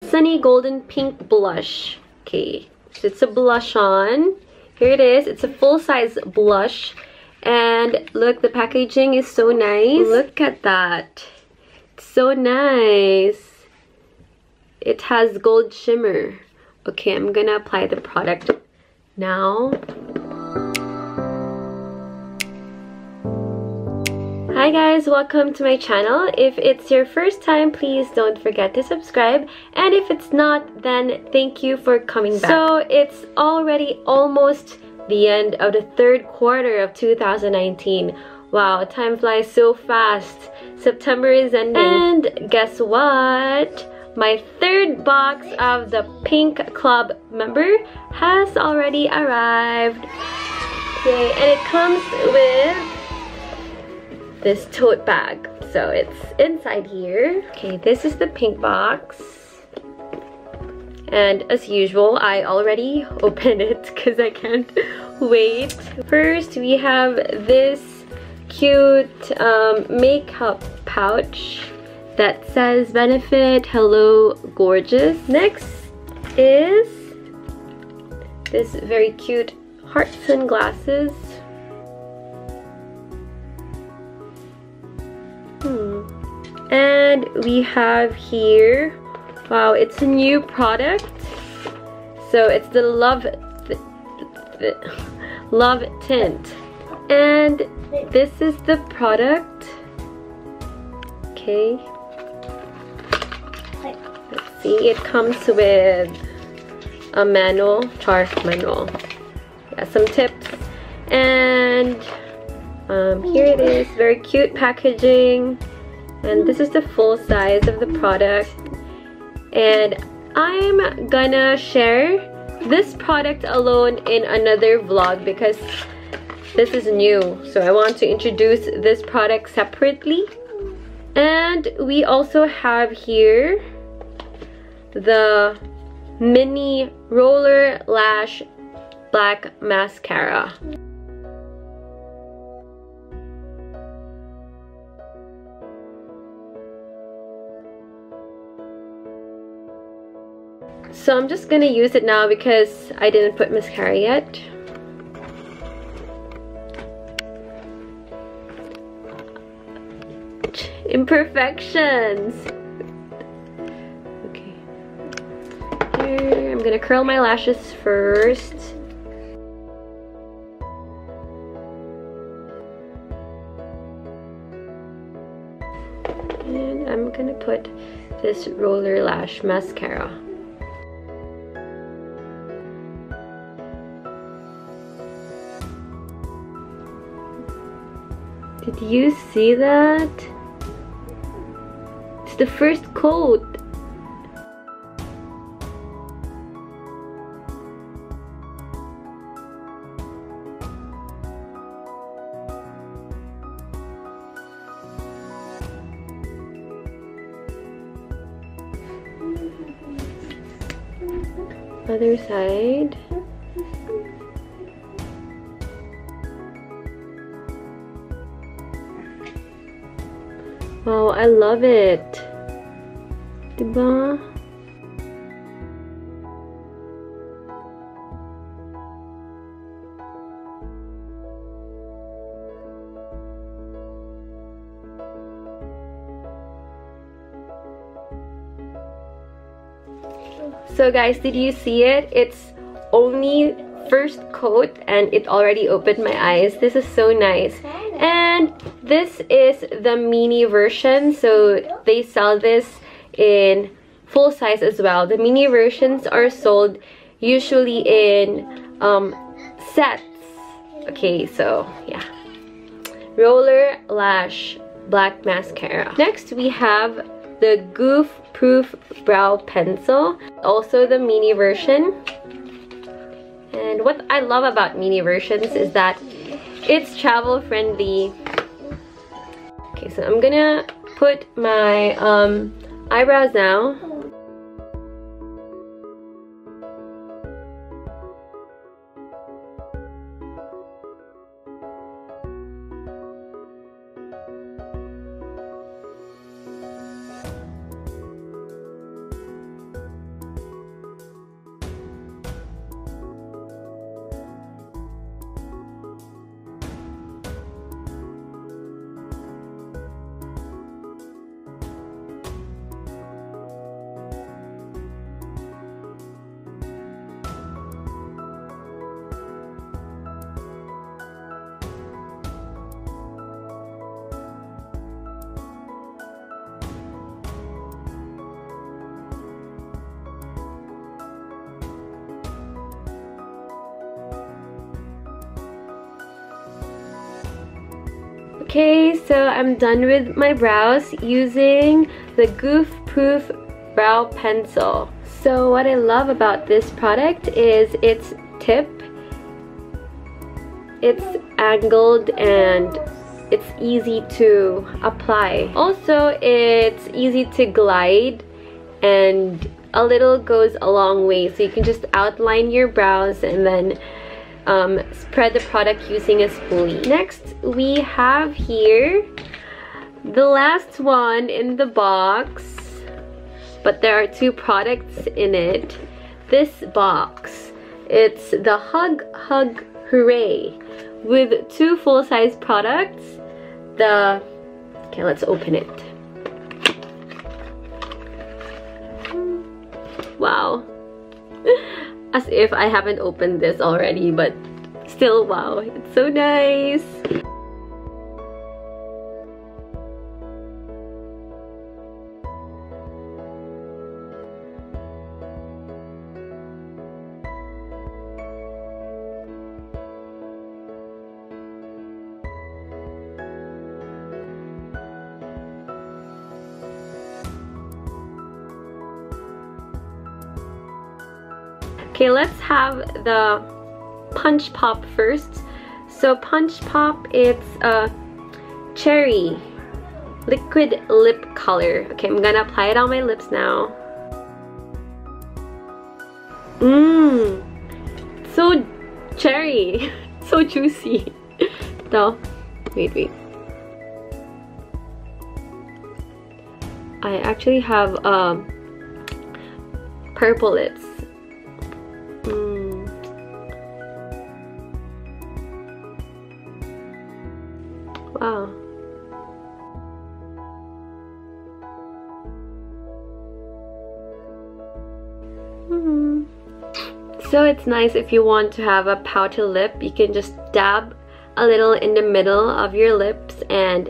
Sunny Golden Pink Blush. Okay, so it's a blush on. Here it is. It's a full-size blush. And look, the packaging is so nice. Look at that. It's so nice. It has gold shimmer. Okay, I'm gonna apply the product now. Hi guys, welcome to my channel. If it's your first time, please don't forget to subscribe. And if it's not, then thank you for coming back. So it's already almost the end of the third quarter of 2019. Wow, time flies so fast. September is ending. And guess what? My third box of the Pink Club member has already arrived. Okay, and it comes with this tote bag. So it's inside here. Okay, this is the pink box. And as usual, I already opened it because I can't wait. First, we have this cute makeup pouch that says Benefit Hello Gorgeous. Next is this very cute heart sunglasses. And we have here, wow, it's a new product. So it's the Lovetint. And this is the product. Okay. Let's see, it comes with a manual, chart manual. Yeah, some tips. And here it is, very cute packaging. And this is the full size of the product. And I'm gonna share this product alone in another vlog because this is new. So I want to introduce this product separately. And we also have here the mini roller lash black mascara. So I'm just gonna use it now because I didn't put mascara yet. Imperfections. Okay. Here, I'm gonna curl my lashes first. And I'm gonna put this roller lash mascara. Did you see that? It's the first coat. Other side. Wow, I love it. Diba? So guys, did you see it? It's only first coat and it already opened my eyes. This is so nice. And this is the mini version, so they sell this in full size as well. The mini versions are sold usually in sets. Okay, so yeah. Roller lash black mascara. Next we have the Goof Proof Brow Pencil, also the mini version. And what I love about mini versions is that it's travel friendly. Okay, so I'm gonna put my eyebrows now. Okay, so I'm done with my brows using the Goof Proof Brow Pencil. So what I love about this product is its tip. It's angled and it's easy to apply. Also, it's easy to glide and a little goes a long way. So you can just outline your brows and then spread the product using a spoolie. Next, we have here the last one in the box, but there are 2 products in it. This box, it's the Hug Hooray with 2 full-size products. Okay, let's open it. Wow. As if I haven't opened this already, but still, wow, it's so nice. Okay, let's have the Punch Pop first. So Punch Pop, it's a cherry liquid lip color. Okay, I'm gonna apply it on my lips now. So cherry, so juicy. No, wait. I actually have purple lips. Wow. So it's nice if you want to have a pouty lip. You can just dab a little in the middle of your lips and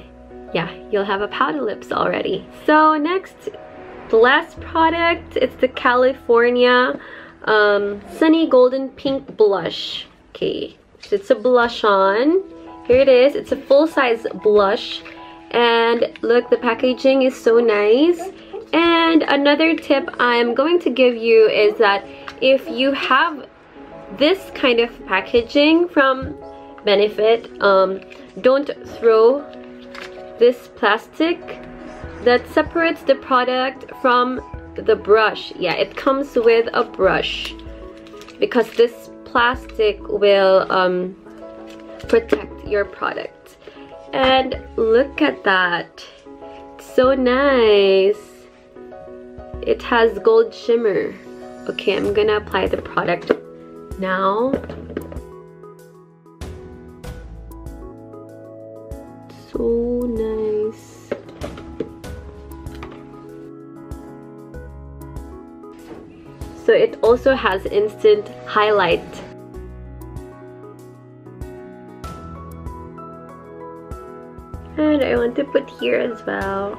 yeah, you'll have a pouty lips already. So next, the last product, it's the GALifornia Sunny Golden Pink Blush. Okay, so it's a blush on. Here it is. It's a full-size blush. And look, the packaging is so nice. And another tip I'm going to give you is that if you have this kind of packaging from Benefit, don't throw this plastic that separates the product from the brush. Yeah, it comes with a brush because this plastic will protect your product. And look at that, it's so nice. It has gold shimmer. Okay, I'm gonna apply the product now. So nice. So it also has instant highlight. And I want to put here as well.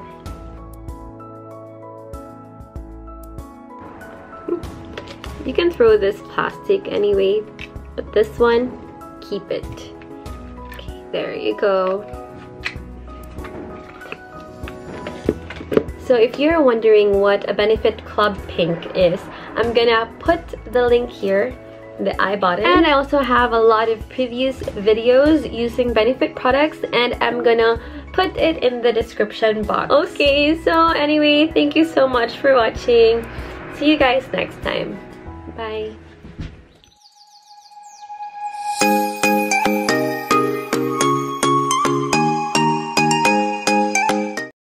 You can throw this plastic anyway, but this one, keep it. Okay, there you go. So if you're wondering what a Benefit Club Pink is, I'm gonna put the link here in the I button. And I also have a lot of previous videos using Benefit products, and I'm gonna put it in the description box. Okay, so anyway, thank you so much for watching. See you guys next time. Bye.